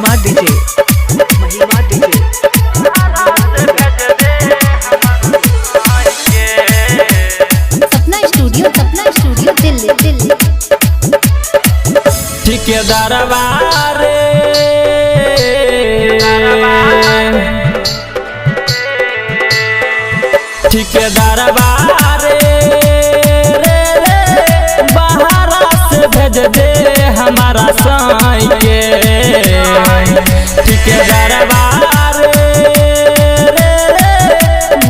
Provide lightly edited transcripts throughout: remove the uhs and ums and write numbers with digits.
महिमा डीजे सपना स्टूडियो दिल्ली ठेकेदारवा रे ठेकेदारवा रे बाहरा से भेज दे हमारा साई के ठेकेदारवा रे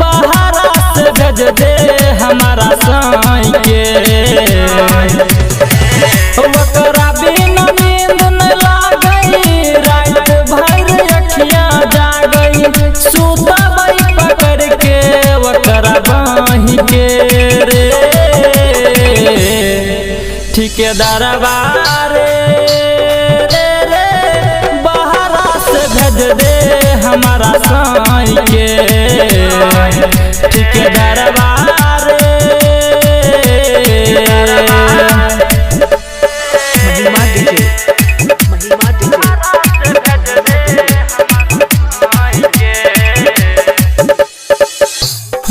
बाहरा से भेज दे हमारा साई के ओकरा बिना नींद न लागई रात भर अखियां जागई सुतबई पकड़ के ओकरा बाही के रे ठेकेदारवा रे बाहरा से भेज दे हमारा साई के ठेकेदारवा रे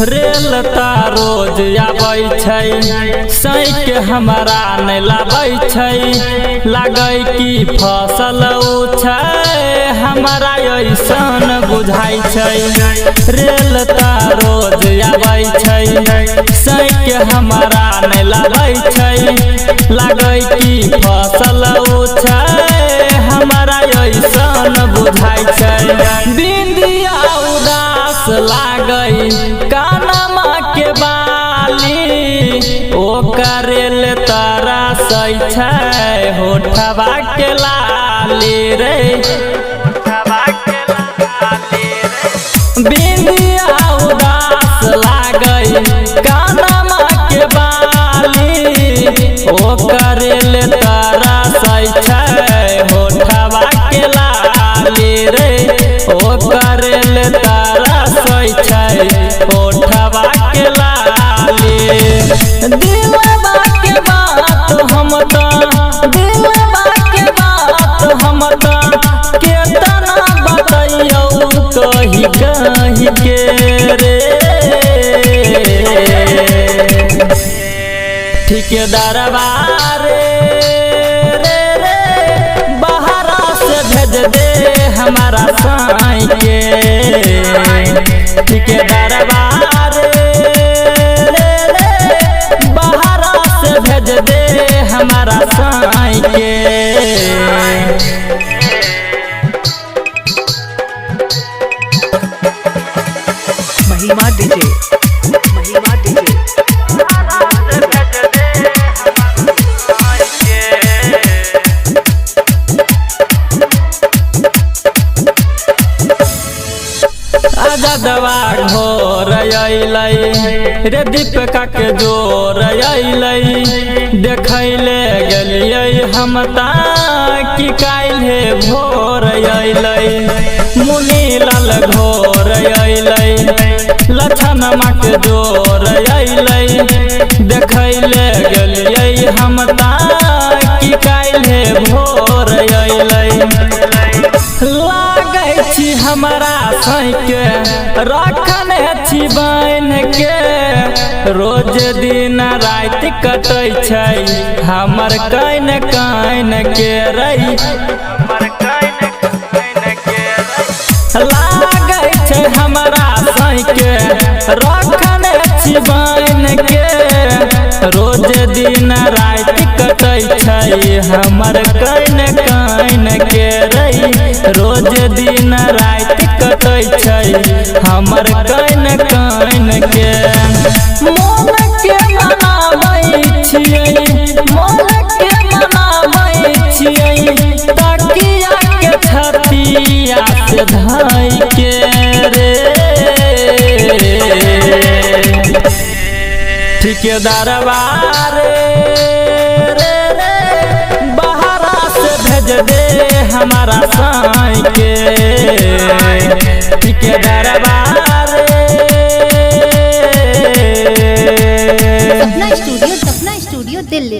रेल रोज आबै छै सैक हमारा नहीं लाबै छै लागै कि फसल छै हमारा ऐसन बुझाइ छै रेल रोज आबै छै सैक हमारा नहीं लाबै छै लागै कि फसल छै हमारा ऐसन बुझाइ छै बिंदिया उदास लागई कानमा के बाली ओ करेल तारा सही छै होठवा के लाली रे बिंदिया उदास लागई कानमा के बाली ओ करेल तारा सही छै होठवा के लाली रे ओ करेल तारा सही छै होठवा के लाली दिलवा के बात हम दिलवा के बात हम केतना बतैयौ कही कही के रे ठेकेदारवा रे बाहरा से भेज दे हमारा साई के ठेकेदारवा रे बाहरा से भेज दे हमारा साई के महिमा डीजे आजादवा घोर अइलै रे दीपिका के जोर अइलै देखैले गेलियै हम कि काल्हे भोर अइलै मुनि लाल घोर अइलै लछनमा के जोर अइलै देखैले गेलियै हम कि काल्हे भोर अइलै लागै छी हमारा सैके रखने छी बन के रोज दिन रात कटै छै हमर कैन कैन के रही लागै छै हमारा सैके रखने छी बन के रोज दिन रात कटै छै हमर कैन कैन के रही रोज दिन रात कटै छै हमर कैन कैन के मोन के मनाबै छियै तकिया के छतिया से धाई के रे ठेकेदारवा रे बाहरा से भेज दे हमारा साई के ठेकेदारवा रे सपना स्टूडियो दिल्ली